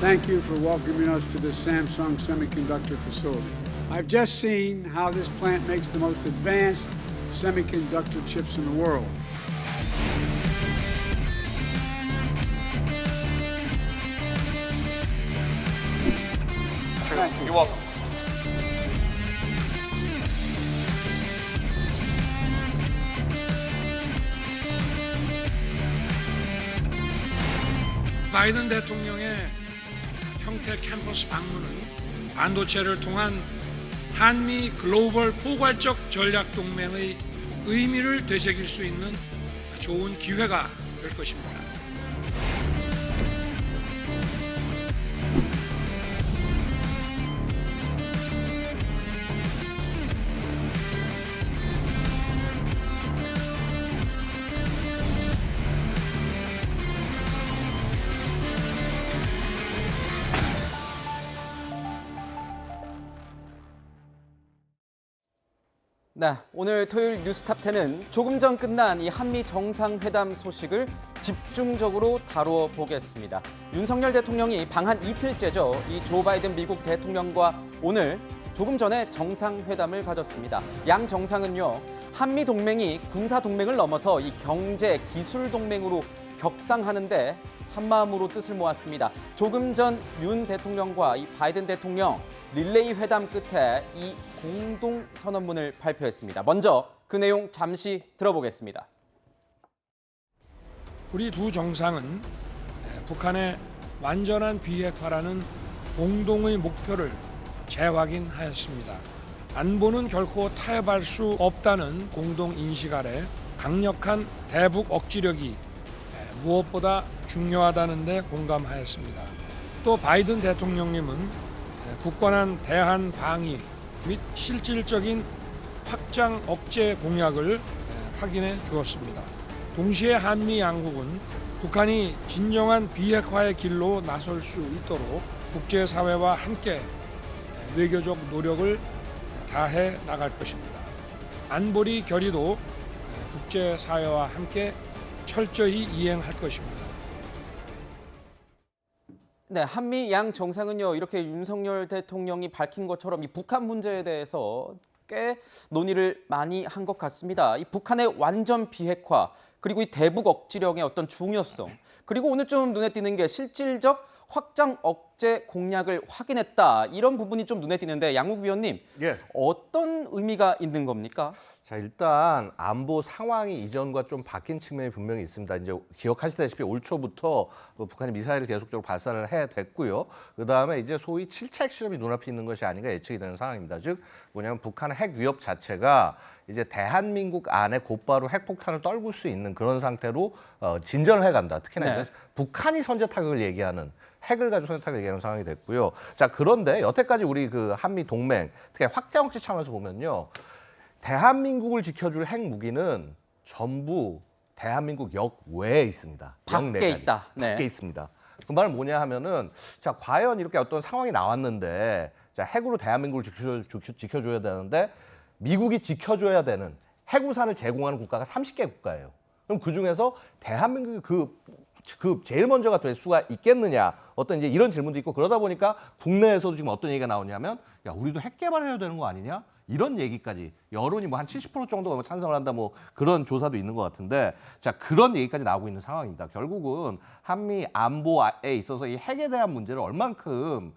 Thank you for welcoming us to this Samsung semiconductor facility. I've just seen how this plant makes the most advanced semiconductor chips in the world. Thank you. You're welcome. 바이든 대통령의 평택 캠퍼스 방문은 반도체를 통한 한미 글로벌 포괄적 전략 동맹의 의미를 되새길 수 있는 좋은 기회가 될 것입니다. 네, 오늘 토요일 뉴스탑10은 조금 전 끝난 이 한미 정상회담 소식을 집중적으로 다루어 보겠습니다. 윤석열 대통령이 방한 이틀째죠. 이 조 바이든 미국 대통령과 오늘 조금 전에 정상회담을 가졌습니다. 양 정상은요, 한미 동맹이 군사 동맹을 넘어서 이 경제 기술 동맹으로 격상하는데 한마음으로 뜻을 모았습니다. 조금 전 윤 대통령과 이 바이든 대통령 릴레이 회담 끝에 이 공동 선언문을 발표했습니다. 먼저 그 내용 잠시 들어보겠습니다. 우리 두 정상은 북한의 완전한 비핵화라는 공동의 목표를 재확인하였습니다. 안보는 결코 타협할 수 없다는 공동 인식 아래 강력한 대북 억지력이 무엇보다 중요하다는 데 공감하였습니다. 또 바이든 대통령님은 굳건한 대한 방위 및 실질적인 확장 억제 공약을 확인해 주었습니다. 동시에 한미 양국은 북한이 진정한 비핵화의 길로 나설 수 있도록 국제사회와 함께 외교적 노력을 다해 나갈 것입니다. 안보리 결의도 국제사회와 함께 철저히 이행할 것입니다. 네, 한미 양 정상은요, 이렇게 윤석열 대통령이 밝힌 것처럼 이 북한 문제에 대해서 꽤 논의를 많이 한 것 같습니다. 이 북한의 완전 비핵화, 그리고 이 대북 억지력의 어떤 중요성, 그리고 오늘 좀 눈에 띄는 게 실질적 확장 억제 공약을 확인했다. 이런 부분이 좀 눈에 띄는데 양욱 위원님, 어떤 의미가 있는 겁니까? 자, 일단 안보 상황이 이전과 좀 바뀐 측면이 분명히 있습니다. 이제 기억하시다시피 올 초부터 북한이 미사일을 계속적으로 발사를 해댔고요. 그다음에 이제 소위 7차 핵실험이 눈앞에 있는 것이 아닌가 예측이 되는 상황입니다. 즉 뭐냐면 북한의 핵 위협 자체가 이제 대한민국 안에 곧바로 핵폭탄을 떨굴 수 있는 그런 상태로 진전을 해간다. 특히나 이제 북한이 선제 타격을 얘기하는 핵을 가지고 선제 타격을 얘기하는 상황이 됐고요. 자, 그런데 여태까지 우리 그 한미 동맹, 특히 확장 억제 차원에서 보면요. 대한민국을 지켜줄 핵무기는 전부 대한민국 역외에 있습니다. 밖에 있다. 밖에 있습니다. 그 말은 뭐냐 하면은 자, 과연 이렇게 어떤 상황이 나왔는데 자, 핵으로 대한민국을 지켜줘야 되는데 미국이 지켜줘야 되는 핵우산을 제공하는 국가가 30개 국가예요. 그럼 그중에서 대한민국이 그 제일 먼저가 될 수가 있겠느냐, 어떤 이제 이런 질문도 있고, 그러다 보니까 국내에서도 지금 어떤 얘기가 나오냐면 야, 우리도 핵 개발해야 되는 거 아니냐, 이런 얘기까지, 여론이 뭐 한 70% 정도가 찬성을 한다, 뭐 그런 조사도 있는 것 같은데, 자, 그런 얘기까지 나오고 있는 상황입니다. 결국은 한미 안보에 있어서 이 핵에 대한 문제를 얼만큼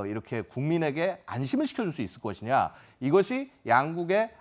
이렇게 국민에게 안심을 시켜줄 수 있을 것이냐, 이것이 양국의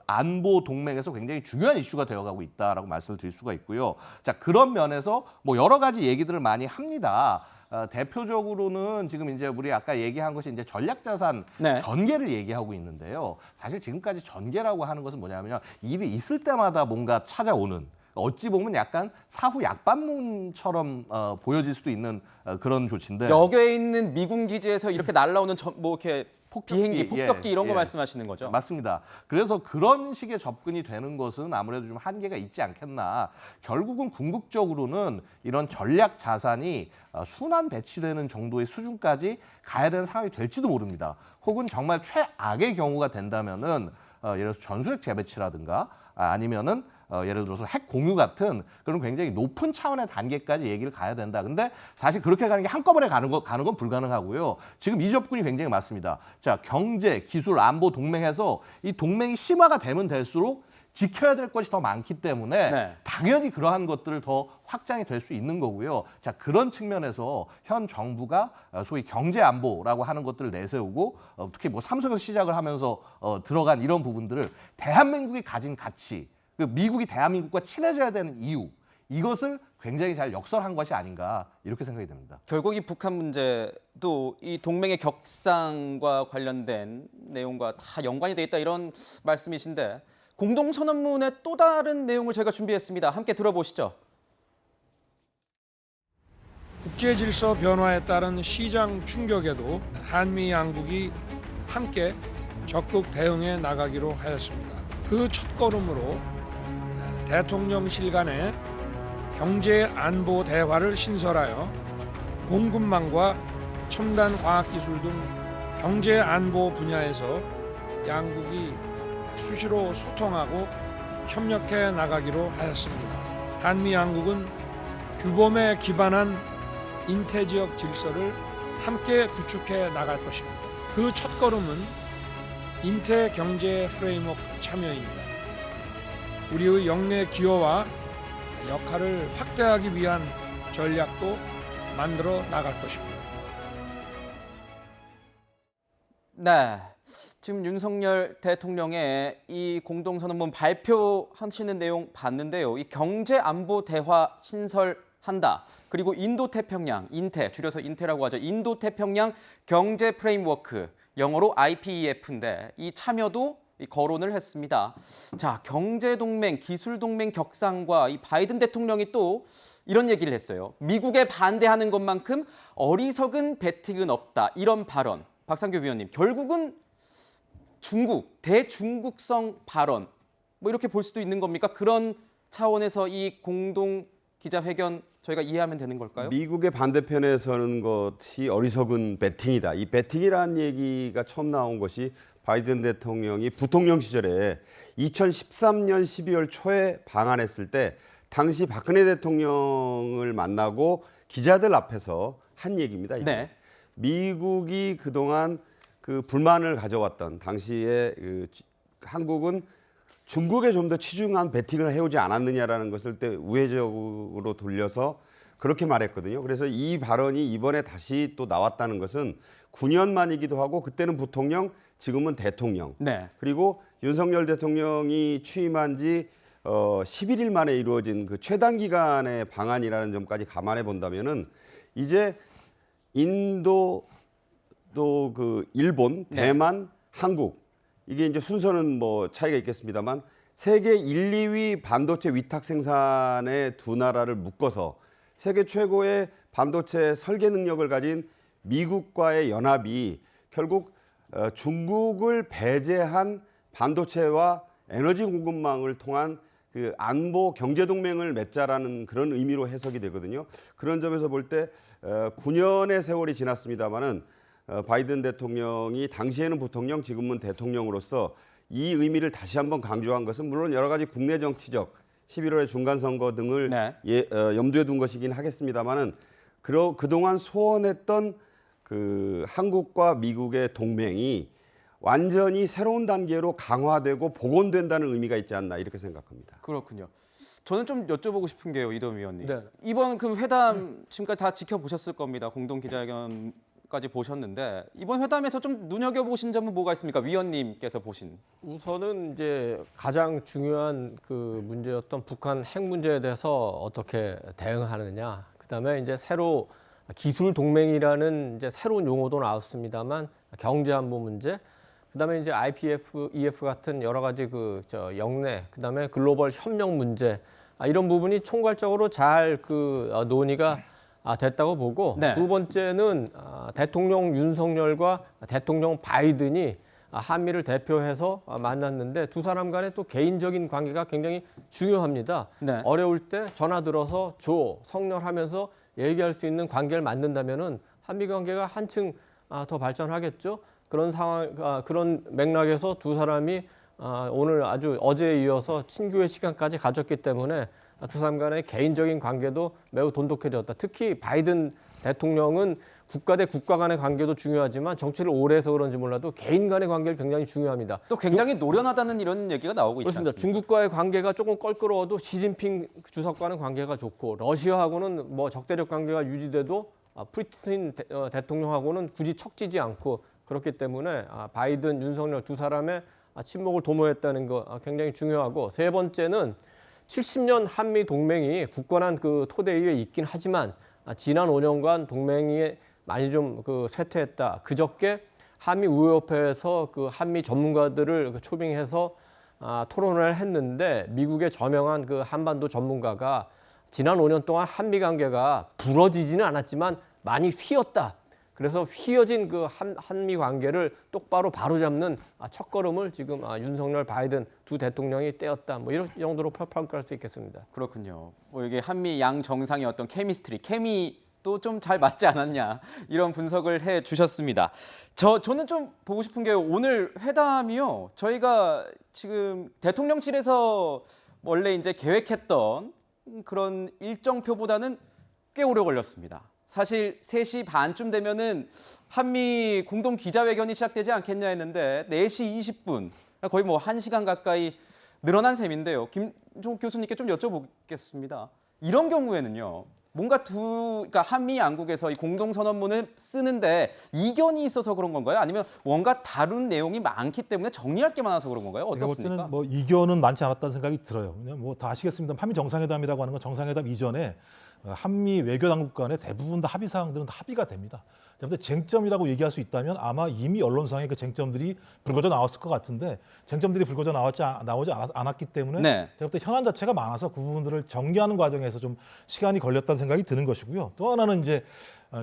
안보 동맹에서 굉장히 중요한 이슈가 되어가고 있다라고 말씀을 드릴 수가 있고요. 자, 그런 면에서 뭐 여러 가지 얘기들을 많이 합니다. 대표적으로는 지금 이제 우리 아까 얘기한 것이 이제 전략자산 전개를 얘기하고 있는데요. 사실 지금까지 전개라고 하는 것은 뭐냐면요, 일이 있을 때마다 뭔가 찾아오는, 어찌 보면 약간 사후 약반문처럼 보여질 수도 있는 그런 조치인데, 여기에 있는 미군 기지에서 이렇게 날라오는 뭐 이렇게 비행기, 폭격기 이런 거 예. 말씀하시는 거죠? 맞습니다. 그래서 그런 식의 접근이 되는 것은 아무래도 좀 한계가 있지 않겠나. 결국은 궁극적으로는 이런 전략 자산이 순환 배치되는 정도의 수준까지 가야 되는 상황이 될지도 모릅니다. 혹은 정말 최악의 경우가 된다면은 예를 들어서 전술핵 재배치라든가 아니면은 예를 들어서 핵 공유 같은 그런 굉장히 높은 차원의 단계까지 얘기를 가야 된다. 근데 사실 그렇게 가는 게 한꺼번에 가는 건 불가능하고요. 지금 이 접근이 굉장히 맞습니다. 자, 경제, 기술, 안보 동맹에서 이 동맹이 심화가 되면 될수록 지켜야 될 것이 더 많기 때문에 네. 당연히 그러한 것들을 더 확장이 될 수 있는 거고요. 자, 그런 측면에서 현 정부가 소위 경제 안보라고 하는 것들을 내세우고 특히 뭐 삼성에서 시작을 하면서 들어간 이런 부분들을 대한민국이 가진 가치, 그 미국이 대한민국과 친해져야 되는 이유, 이것을 굉장히 잘 역설한 것이 아닌가 이렇게 생각이 됩니다. 결국 이 북한 문제도 이 동맹의 격상과 관련된 내용과 다 연관이 돼 있다 이런 말씀이신데 공동선언문의 또 다른 내용을 저희가 준비했습니다. 함께 들어보시죠. 국제 질서 변화에 따른 시장 충격에도 한미 양국이 함께 적극 대응해 나가기로 하였습니다. 그 첫걸음으로 대통령실 간의 경제 안보 대화를 신설하여 공급망과 첨단 과학기술 등 경제 안보 분야에서 양국이 수시로 소통하고 협력해 나가기로 하였습니다. 한미 양국은 규범에 기반한 인태지역 질서를 함께 구축해 나갈 것입니다. 그 첫걸음은 인태경제 프레임워크 참여입니다. 우리의 영내 기여와 역할을 확대하기 위한 전략도 만들어 나갈 것입니다. 네, 지금 윤석열 대통령의 이 공동선언문 발표하시는 내용 봤는데요. 이 경제안보 대화 신설한다. 그리고 인도태평양, 인태, 줄여서 인태라고 하죠. 인도태평양 경제 프레임워크, 영어로 IPEF인데 이 참여도 거론을 했습니다. 자, 경제동맹, 기술동맹 격상과 이 바이든 대통령이 또 이런 얘기를 했어요. 미국에 반대하는 것만큼 어리석은 배팅은 없다. 이런 발언. 박상규 위원님, 결국은 중국, 대중국성 발언 뭐 이렇게 볼 수도 있는 겁니까? 그런 차원에서 이 공동 기자회견 저희가 이해하면 되는 걸까요? 미국의 반대편에 서는 것이 어리석은 배팅이다. 이 배팅이라는 얘기가 처음 나온 것이 바이든 대통령이 부통령 시절에 2013년 12월 초에 방한했을 때 당시 박근혜 대통령을 만나고 기자들 앞에서 한 얘기입니다. 이게. 네. 미국이 그동안 그 불만을 가져왔던 당시에 한국은 중국에 좀 더 치중한 배팅을 해오지 않았느냐라는 것을 때 우회적으로 돌려서 그렇게 말했거든요. 그래서 이 발언이 이번에 다시 또 나왔다는 것은 9년 만이기도 하고 그때는 부통령, 지금은 대통령. 네. 그리고 윤석열 대통령이 취임한 지 11일 만에 이루어진 그 최단 기간의 방안이라는 점까지 감안해 본다면은 이제 인도 또 그 일본, 대만, 한국 이게 이제 순서는 뭐 차이가 있겠습니다만 세계 1, 2위 반도체 위탁 생산의 두 나라를 묶어서 세계 최고의 반도체 설계 능력을 가진 미국과의 연합이 결국 중국을 배제한 반도체와 에너지 공급망을 통한 그 안보 경제 동맹을 맺자라는 그런 의미로 해석이 되거든요. 그런 점에서 볼 때 9년의 세월이 지났습니다마는 바이든 대통령이 당시에는 부통령, 지금은 대통령으로서 이 의미를 다시 한번 강조한 것은 물론 여러 가지 국내 정치적 11월의 중간 선거 등을 염두에 둔 것이긴 하겠습니다만은 그동안 소원했던 그 한국과 미국의 동맹이 완전히 새로운 단계로 강화되고 복원된다는 의미가 있지 않나 이렇게 생각합니다. 그렇군요. 저는 좀 여쭤보고 싶은 게요, 이동 위원님. 네. 이번 그 회담 지금까지 다 지켜보셨을 겁니다. 공동 기자회견까지 보셨는데 이번 회담에서 좀 눈여겨보신 점은 뭐가 있습니까? 위원님께서 보신. 우선은 이제 가장 중요한 그 문제였던 북한 핵 문제에 대해서 어떻게 대응하느냐. 그다음에 이제 새로 기술 동맹이라는 이제 새로운 용어도 나왔습니다만 경제 안보 문제. 그다음에 이제 IPF, EF 같은 여러 가지 영내, 그다음에 글로벌 협력 문제 이런 부분이 총괄적으로 잘 논의가 됐다고 보고 네. 두 번째는 대통령 윤석열과 대통령 바이든이 한미를 대표해서 만났는데 두 사람 간의 또 개인적인 관계가 굉장히 중요합니다. 네. 어려울 때 전화 들어서 성렬하면서 얘기할 수 있는 관계를 만든다면은 한미 관계가 한층 더 발전하겠죠. 그런 상황, 그런 맥락에서 두 사람이 오늘 아주 어제에 이어서 친교의 시간까지 가졌기 때문에 두 사람 간의 개인적인 관계도 매우 돈독해졌다. 특히 바이든 대통령은 국가 대 국가 간의 관계도 중요하지만 정치를 오래 해서 그런지 몰라도 개인 간의 관계를 굉장히 중요합니다. 또 굉장히 노련하다는 이런 얘기가 나오고 있지 그렇습니다. 않습니까? 중국과의 관계가 조금 껄끄러워도 시진핑 주석과는 관계가 좋고 러시아하고는 뭐 적대적 관계가 유지돼도 푸틴 대통령하고는 굳이 척지지 않고 그렇기 때문에 바이든, 윤석열 두 사람의 친목을 도모했다는 거 굉장히 중요하고 세 번째는 70년 한미 동맹이 굳건한 그 토대 위에 있긴 하지만 지난 5년간 동맹이 많이 좀 쇠퇴했다. 그저께 한미 우호협회에서 그 한미 전문가들을 초빙해서 토론을 했는데 미국의 저명한 그 한반도 전문가가 지난 5년 동안 한미 관계가 부러지지는 않았지만 많이 휘었다. 그래서 휘어진 그 한미 관계를 똑바로 바로잡는 첫걸음을 지금 윤석열, 바이든 두 대통령이 떼었다. 뭐 이런 정도로 평가할 수 있겠습니다. 그렇군요. 뭐 이게 한미 양 정상의 어떤 케미도 좀 잘 맞지 않았냐 이런 분석을 해 주셨습니다. 저는 좀 보고 싶은 게 오늘 회담이요. 저희가 지금 대통령실에서 원래 이제 계획했던 그런 일정표보다는 꽤 오래 걸렸습니다. 사실 3시 반쯤 되면은 한미 공동 기자회견이 시작되지 않겠냐 했는데 4시 20분 거의 뭐 1시간 가까이 늘어난 셈인데요. 김종욱 교수님께 좀 여쭤보겠습니다. 이런 경우에는요. 뭔가 그러니까 한미 양국에서 이 공동 선언문을 쓰는데 이견이 있어서 그런 건가요? 아니면 뭔가 다룬 내용이 많기 때문에 정리할 게 많아서 그런 건가요? 제가 볼 어떻습니까? 때는 뭐 이견은 많지 않았다는 생각이 들어요. 그냥 뭐 다 아시겠습니다. 한미 정상회담이라고 하는 건 정상회담 이전에 한미 외교 당국 간의 대부분 다 합의 사항들은 다 합의가 됩니다. 그런데 쟁점이라고 얘기할 수 있다면 아마 이미 언론상에 그 쟁점들이 불거져 나왔을 것 같은데 쟁점들이 불거져 나오지 않았기 때문에 네. 제가 볼 때 현안 자체가 많아서 그 부분들을 정리하는 과정에서 좀 시간이 걸렸다는 생각이 드는 것이고요. 또 하나는 이제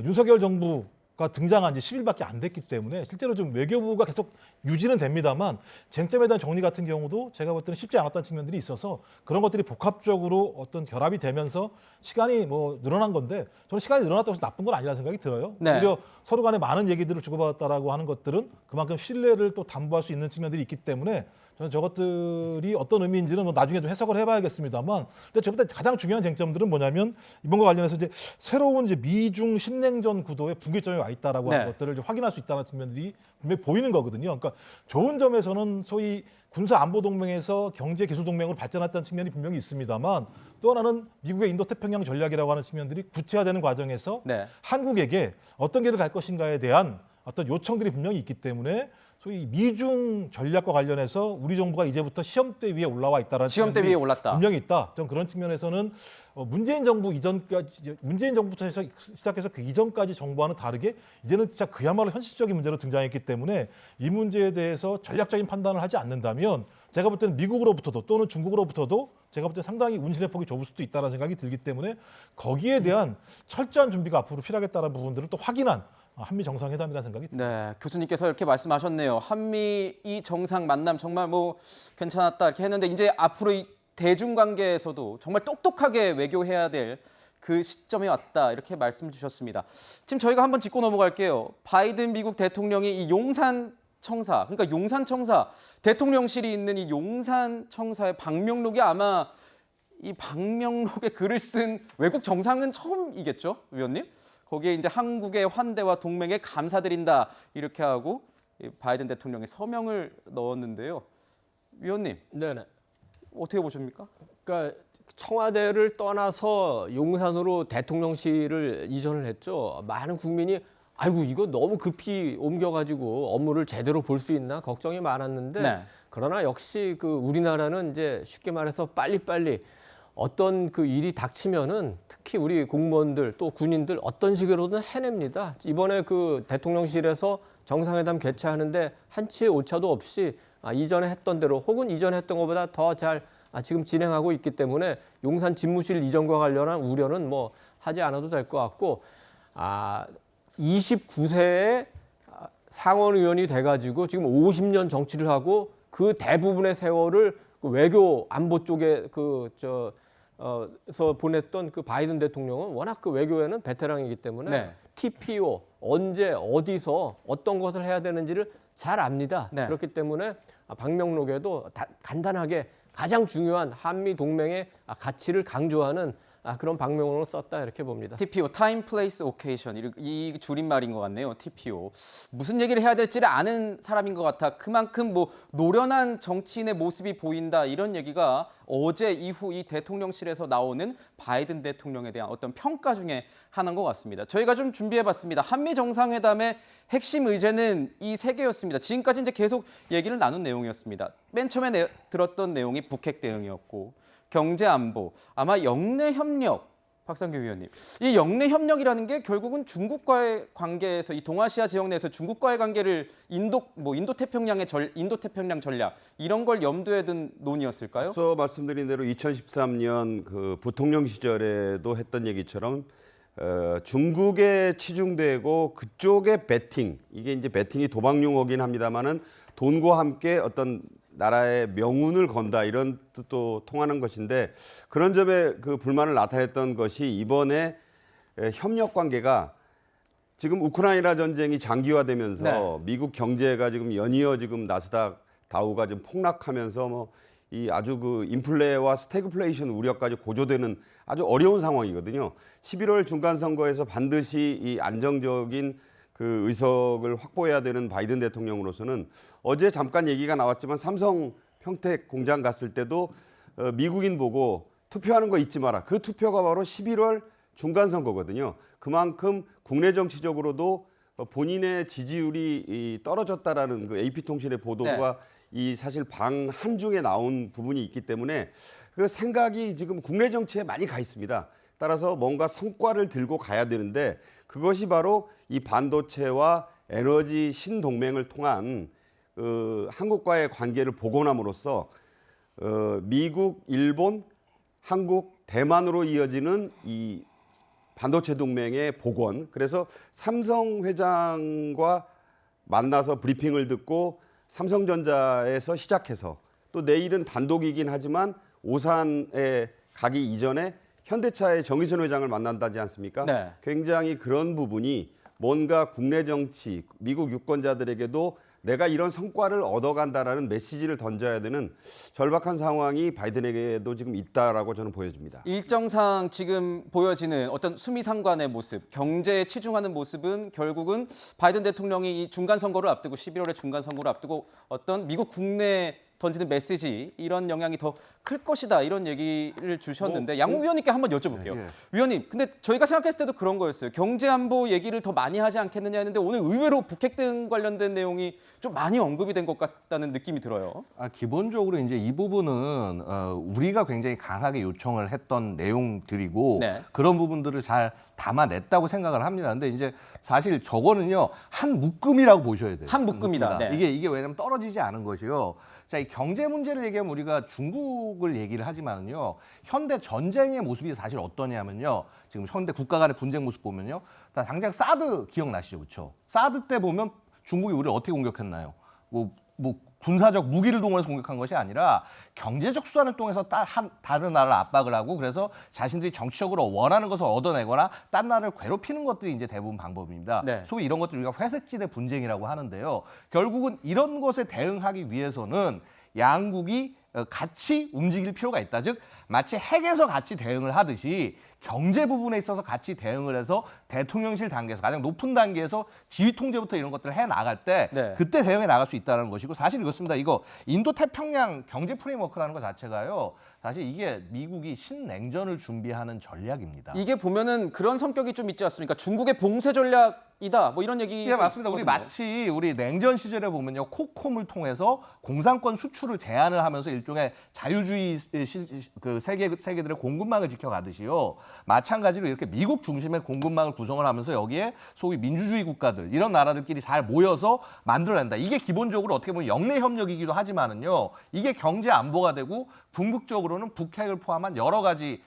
윤석열 정부가 등장한 지 10일밖에 안 됐기 때문에 실제로 좀 외교부가 계속 유지는 됩니다만 쟁점에 대한 정리 같은 경우도 제가 볼 때는 쉽지 않았다는 측면들이 있어서 그런 것들이 복합적으로 어떤 결합이 되면서 시간이 뭐 늘어난 건데 저는 시간이 늘어났다고 해서 나쁜 건 아니라는 생각이 들어요. 네. 오히려 서로 간에 많은 얘기들을 주고받았다라고 하는 것들은 그만큼 신뢰를 또 담보할 수 있는 측면들이 있기 때문에 저는 저것들이 어떤 의미인지는 뭐 나중에 좀 해석을 해봐야겠습니다만, 근데 저보다 가장 중요한 쟁점들은 뭐냐면 이번과 관련해서 이제 새로운 이제 미중 신냉전 구도의 분기점에 와 있다라고 네. 하는 것들을 좀 확인할 수 있다는 측면들이 분명히 보이는 거거든요. 그러니까 좋은 점에서는 소위 군사 안보 동맹에서 경제 기술 동맹으로 발전했다는 측면이 분명히 있습니다만, 또 하나는 미국의 인도 태평양 전략이라고 하는 측면들이 구체화되는 과정에서 네. 한국에게 어떤 길을 갈 것인가에 대한 어떤 요청들이 분명히 있기 때문에 소위 미중 전략과 관련해서 우리 정부가 이제부터 시험대 위에 올라와 있다라는 시험대 측면들이 위에 올랐다. 분명히 있다. 좀 그런 측면에서는 문재인 정부 이전까지 문재인 정부부터 시작해서 그 이전까지 정부와는 다르게 이제는 진짜 그야말로 현실적인 문제로 등장했기 때문에 이 문제에 대해서 전략적인 판단을 하지 않는다면 제가 볼 때는 미국으로부터도 또는 중국으로부터도 제가 볼 때 상당히 운신의 폭이 좁을 수도 있다는 생각이 들기 때문에 거기에 대한 철저한 준비가 앞으로 필요하겠다는 부분들을 또 확인한 한미 정상회담이라는 생각이 듭니다. 네, 교수님께서 이렇게 말씀하셨네요. 한미 이 정상 만남 정말 뭐 괜찮았다 이렇게 했는데 이제 앞으로 이 대중관계에서도 정말 똑똑하게 외교해야 될 그 시점에 왔다 이렇게 말씀 주셨습니다. 지금 저희가 한번 짚고 넘어갈게요. 바이든 미국 대통령이 이 용산 청사, 그러니까 용산 청사 대통령실이 있는 이 용산 청사의 방명록이 아마 이 방명록에 글을 쓴 외국 정상은 처음이겠죠, 위원님? 거기에 이제 한국의 환대와 동맹에 감사드린다 이렇게 하고 바이든 대통령의 서명을 넣었는데요. 위원님, 네네. 어떻게 보십니까? 그러니까 청와대를 떠나서 용산으로 대통령실을 이전을 했죠. 많은 국민이 아이고 이거 너무 급히 옮겨가지고 업무를 제대로 볼 수 있나 걱정이 많았는데 네. 그러나 역시 그 우리나라는 이제 쉽게 말해서 빨리빨리 어떤 그 일이 닥치면은 특히 우리 공무원들 또 군인들 어떤 식으로든 해냅니다. 이번에 그 대통령실에서 정상회담 개최하는데 한치의 오차도 없이 이전에 했던 대로 혹은 이전에 했던 것보다 더 잘 지금 진행하고 있기 때문에 용산 집무실 이전과 관련한 우려는 뭐 하지 않아도 될 것 같고 29세에 상원 의원이 돼가지고 지금 50년 정치를 하고 그 대부분의 세월을 그 외교 안보 쪽에 서 보냈던 그 바이든 대통령은 워낙 그 외교에는 베테랑이기 때문에 네. TPO 언제 어디서 어떤 것을 해야 되는지를 잘 압니다. 네. 그렇기 때문에 방명록에도 간단하게 가장 중요한 한미 동맹의 가치를 강조하는 그런 방명록을 썼다 이렇게 봅니다. TPO, Time, Place, Occasion 이 줄임말인 것 같네요. TPO. 무슨 얘기를 해야 될지를 아는 사람인 것 같아. 그만큼 뭐 노련한 정치인의 모습이 보인다 이런 얘기가 어제 이후 이 대통령실에서 나오는 바이든 대통령에 대한 어떤 평가 중에 하나인 것 같습니다. 저희가 좀 준비해봤습니다. 한미 정상회담의 핵심 의제는 이 세 개였습니다. 지금까지 이제 계속 얘기를 나눈 내용이었습니다. 맨 처음에 들었던 내용이 북핵 대응이었고, 경제 안보, 아마 영내 협력, 박상규 위원님. 이 영내 협력이라는 게 결국은 중국과의 관계에서 이 동아시아 지역 내에서 중국과의 관계를 인도 태평양 전략 이런 걸 염두에 둔 논의였을까요? 앞서 말씀드린 대로 2013년 그 부통령 시절에도 했던 얘기처럼 중국에 치중되고 그쪽에 배팅, 이게 이제 배팅이 도박 용어긴 합니다만은 돈과 함께 어떤 나라의 명운을 건다 이런 뜻도 통하는 것인데, 그런 점에 그 불만을 나타냈던 것이 이번에 협력 관계가 지금 우크라이나 전쟁이 장기화되면서 네. 미국 경제가 지금 연이어 지금 나스닥 다우가 좀 폭락하면서 뭐 이 아주 그 인플레와 스태그플레이션 우려까지 고조되는 아주 어려운 상황이거든요. 11월 중간 선거에서 반드시 이 안정적인 그 의석을 확보해야 되는 바이든 대통령으로서는 어제 잠깐 얘기가 나왔지만 삼성 평택 공장 갔을 때도 미국인 보고 투표하는 거 잊지 마라. 그 투표가 바로 11월 중간 선거거든요. 그만큼 국내 정치적으로도 본인의 지지율이 떨어졌다라는 그 AP통신의 보도가 이 사실 방 한중에 나온 부분이 있기 때문에 그 생각이 지금 국내 정치에 많이 가 있습니다. 따라서 뭔가 성과를 들고 가야 되는데, 그것이 바로 이 반도체와 에너지 신동맹을 통한 한국과의 관계를 복원함으로써 미국, 일본, 한국, 대만으로 이어지는 이 반도체 동맹의 복원. 그래서 삼성 회장과 만나서 브리핑을 듣고 삼성전자에서 시작해서 또 내일은 단독이긴 하지만 오산에 가기 이전에 현대차의 정의선 회장을 만난다지 않습니까? 네. 굉장히 그런 부분이 뭔가 국내 정치, 미국 유권자들에게도 내가 이런 성과를 얻어간다라는 메시지를 던져야 되는 절박한 상황이 바이든에게도 지금 있다라고 저는 보여집니다. 일정상 지금 보여지는 어떤 수미상관의 모습, 경제에 치중하는 모습은 결국은 바이든 대통령이 이 중간 선거를 앞두고 11월에 중간 선거를 앞두고 어떤 미국 국내에 던지는 메시지 이런 영향이 더 클 것이다 이런 얘기를 주셨는데 양호 위원님께 한번 여쭤볼게요. 예. 위원님, 근데 저희가 생각했을 때도 그런 거였어요. 경제 안보 얘기를 더 많이 하지 않겠느냐 했는데 오늘 의외로 북핵 등 관련된 내용이 좀 많이 언급이 된 것 같다는 느낌이 들어요. 기본적으로 이제 이 부분은 우리가 굉장히 강하게 요청을 했던 내용들이고 네. 그런 부분들을 잘 담아냈다고 생각을 합니다. 근데 이제 사실 저거는요 한 묶음이라고 보셔야 돼요. 한 묶음이다. 네. 이게 왜냐면 떨어지지 않은 것이요. 자, 이 경제 문제를 얘기하면 우리가 중국을 얘기를 하지만은요 현대 전쟁의 모습이 사실 어떠냐면요. 지금 현대 국가 간의 분쟁 모습 보면요. 당장 사드 기억나시죠, 그렇죠? 사드 때 보면 중국이 우리를 어떻게 공격했나요? 뭐 군사적 무기를 동원해서 공격한 것이 아니라 경제적 수단을 통해서 다른 나라를 압박을 하고 그래서 자신들이 정치적으로 원하는 것을 얻어내거나 딴 나라를 괴롭히는 것들이 이제 대부분 방법입니다. 네. 소위 이런 것들 우리가 회색지대 분쟁이라고 하는데요. 결국은 이런 것에 대응하기 위해서는 양국이 같이 움직일 필요가 있다. 즉 마치 핵에서 같이 대응을 하듯이 경제 부분에 있어서 같이 대응을 해서 대통령실 단계에서 가장 높은 단계에서 지휘 통제부터 이런 것들을 해 나갈 때 네. 그때 대응해 나갈 수 있다는 것이고 사실 이렇습니다. 이거 인도 태평양 경제 프레임워크라는 것 자체가요. 사실 이게 미국이 신냉전을 준비하는 전략입니다. 이게 보면은 그런 성격이 좀 있지 않습니까? 중국의 봉쇄 전략이다. 뭐 이런 얘기. 예, 맞습니다. 우리 냉전 시절에 보면요. 코콤을 통해서 공산권 수출을 제한을 하면서 일종의 자유주의 그 세계들의 공급망을 지켜가듯이요. 마찬가지로 이렇게 미국 중심의 공급망을 구성을 하면서 여기에 소위 민주주의 국가들 이런 나라들끼리 잘 모여서 만들어낸다. 이게 기본적으로 어떻게 보면 영내 협력이기도 하지만은요. 이게 경제 안보가 되고 궁극적으로는 북핵을 포함한 여러 가지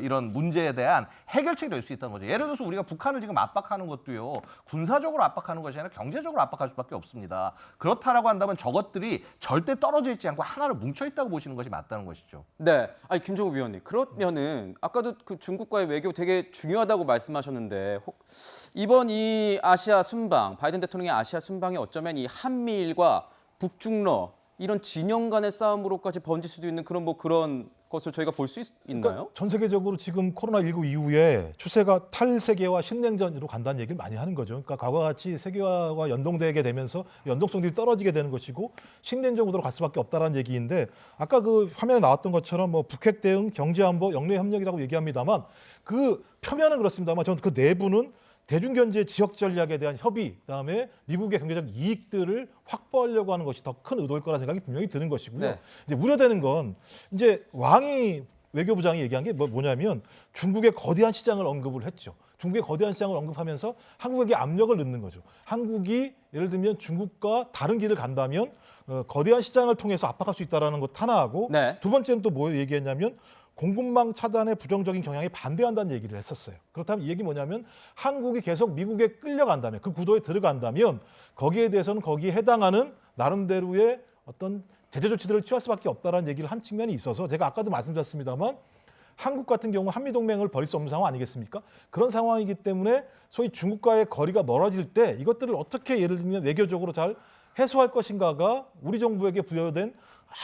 이런 문제에 대한 해결책이 될 수 있다는 거죠. 예를 들어서 우리가 북한을 지금 압박하는 것도요. 군사적으로 압박하는 것이 아니라 경제적으로 압박할 수밖에 없습니다. 그렇다라고 한다면 저것들이 절대 떨어져 있지 않고 하나로 뭉쳐 있다고 보시는 것이 맞다는 것이죠. 네, 아니 김종우 위원님 그러면은 아까도 그 중국과의 외교 되게 중요하다고 말씀하셨는데 이번 이 아시아 순방 바이든 대통령의 아시아 순방이 어쩌면 이 한미일과 북중러 이런 진영 간의 싸움으로까지 번질 수도 있는 그런 것을 저희가 볼 수 있나요? 그러니까 전 세계적으로 지금 코로나19 이후에 추세가 탈세계화 신냉전으로 간다는 얘기를 많이 하는 거죠. 그러니까 과거와 같이 세계화와 연동되게 되면서 연동성들이 떨어지게 되는 것이고 신냉전 구도로 갈 수밖에 없다라는 얘기인데 아까 그 화면에 나왔던 것처럼 뭐 북핵 대응, 경제안보, 영내 협력이라고 얘기합니다만 그 표면은 그렇습니다만 저는 그 내부는 대중경제 지역 전략에 대한 협의, 그다음에 미국의 경제적 이익들을 확보하려고 하는 것이 더 큰 의도일 거라는 생각이 분명히 드는 것이고요. 네. 이제 우려되는 건 이제 왕이 외교부장이 얘기한 게 뭐냐면 중국의 거대한 시장을 언급을 했죠. 중국의 거대한 시장을 언급하면서 한국에게 압력을 넣는 거죠. 한국이 예를 들면 중국과 다른 길을 간다면 거대한 시장을 통해서 압박할 수 있다는 것 하나하고 네. 두 번째는 또 뭐 얘기했냐면 공급망 차단의 부정적인 경향에 반대한다는 얘기를 했었어요. 그렇다면 이 얘기 뭐냐면 한국이 계속 미국에 끌려간다면 그 구도에 들어간다면 거기에 대해서는 거기에 해당하는 나름대로의 어떤 제재 조치들을 취할 수밖에 없다라는 얘기를 한 측면이 있어서 제가 아까도 말씀드렸습니다만 한국 같은 경우 한미동맹을 벌일 수 없는 상황 아니겠습니까? 그런 상황이기 때문에 소위 중국과의 거리가 멀어질 때 이것들을 어떻게 예를 들면 외교적으로 잘 해소할 것인가가 우리 정부에게 부여된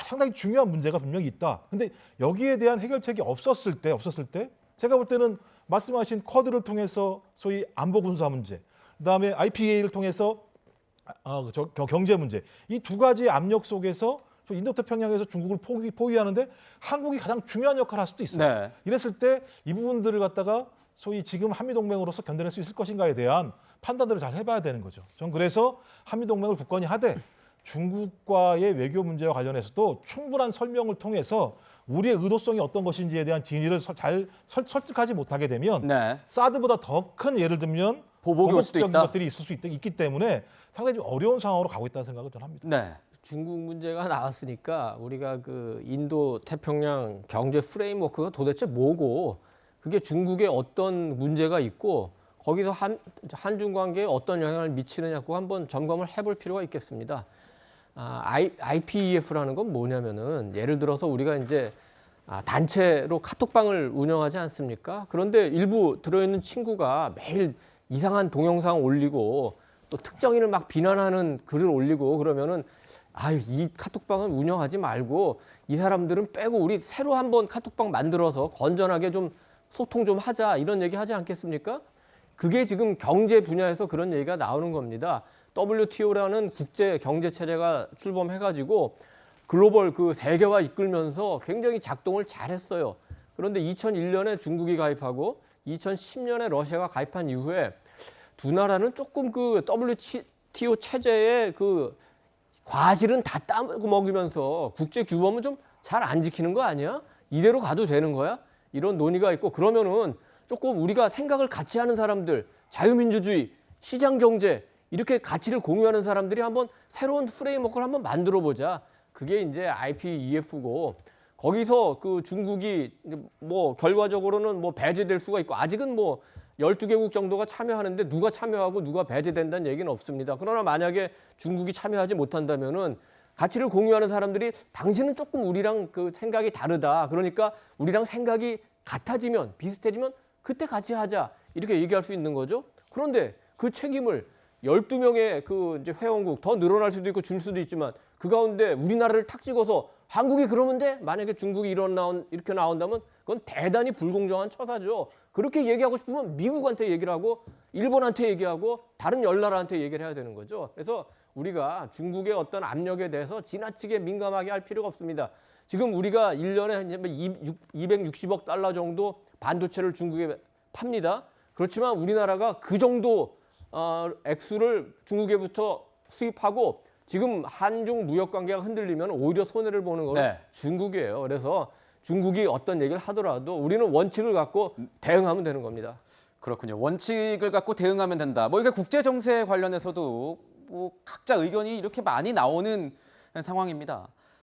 상당히 중요한 문제가 분명히 있다. 근데 여기에 대한 해결책이 없었을 때 제가 볼 때는 말씀하신 쿼드를 통해서 소위 안보 군사 문제, 그다음에 IPA를 통해서 경제 문제, 이 두 가지 압력 속에서 인도태평양에서 중국을 포위하는데 한국이 가장 중요한 역할을 할 수도 있어요. 네. 이랬을 때 이 부분들을 갖다가 소위 지금 한미동맹으로서 견뎌낼 수 있을 것인가에 대한 판단들을 잘 해봐야 되는 거죠. 전 그래서 한미동맹을 굳건히 하되 중국과의 외교 문제와 관련해서도 충분한 설명을 통해서 우리의 의도성이 어떤 것인지에 대한 진위를 잘 설득하지 못하게 되면 네. 사드보다 더 큰 예를 들면 보복이 올 수도 보복적인 있다. 것들이 있기 때문에 상당히 좀 어려운 상황으로 가고 있다는 생각을 저는 합니다. 네. 중국 문제가 나왔으니까 우리가 그 인도 태평양 경제 프레임워크가 도대체 뭐고 그게 중국에 어떤 문제가 있고 거기서 한중 관계에 어떤 영향을 미치느냐고 한번 점검을 해볼 필요가 있겠습니다. IPEF라는 건 뭐냐면은 예를 들어서 우리가 이제 단체로 카톡방을 운영하지 않습니까? 그런데 일부 들어있는 친구가 매일 이상한 동영상 올리고 또 특정인을 막 비난하는 글을 올리고 그러면은 이 카톡방은 운영하지 말고 이 사람들은 빼고 우리 새로 한번 카톡방 만들어서 건전하게 좀 소통 좀 하자 이런 얘기 하지 않겠습니까? 그게 지금 경제 분야에서 그런 얘기가 나오는 겁니다. WTO라는 국제 경제 체제가 출범해가지고 글로벌 그 세계화 이끌면서 굉장히 작동을 잘했어요. 그런데 2001년에 중국이 가입하고 2010년에 러시아가 가입한 이후에 두 나라는 조금 그 WTO 체제의 그 과실은 다 따먹으면서 국제 규범은 좀 잘 안 지키는 거 아니야? 이대로 가도 되는 거야? 이런 논의가 있고 그러면은 조금 우리가 생각을 같이 하는 사람들, 자유민주주의, 시장경제 이렇게 가치를 공유하는 사람들이 한번 새로운 프레임워크를 한번 만들어 보자. 그게 이제 IPEF고 거기서 그 중국이 뭐 결과적으로는 뭐 배제될 수가 있고 아직은 뭐 12개국 정도가 참여하는데 누가 참여하고 누가 배제된다는 얘기는 없습니다. 그러나 만약에 중국이 참여하지 못한다면은 가치를 공유하는 사람들이 당신은 조금 우리랑 그 생각이 다르다. 그러니까 우리랑 생각이 같아지면 비슷해지면 그때 같이 하자. 이렇게 얘기할 수 있는 거죠. 그런데 그 책임을 12명의 그 이제 회원국 더 늘어날 수도 있고 줄 수도 있지만 그 가운데 우리나라를 탁 찍어서 한국이 그러면 돼? 만약에 중국이 이렇게 나온다면 그건 대단히 불공정한 처사죠. 그렇게 얘기하고 싶으면 미국한테 얘기를 하고 일본한테 얘기하고 다른 열나라한테 얘기를 해야 되는 거죠. 그래서 우리가 중국의 어떤 압력에 대해서 지나치게 민감하게 할 필요가 없습니다. 지금 우리가 1년에 260억 달러 정도 반도체를 중국에 팝니다. 그렇지만 우리나라가 그 정도 액수를 중국에부터 수입하고 지금 한중 무역 관계가 흔들리면 오히려 손해를 보는 건 네. 중국이에요. 그래서 중국이 어떤 얘기를 하더라도 우리는 원칙을 갖고 대응하면 되는 겁니다. 그렇군요. 원칙을 갖고 대응하면 된다. 뭐 이게 국제 정세 관련해서도 뭐 각자 의견이 이렇게 많이 나오는 상황입니다.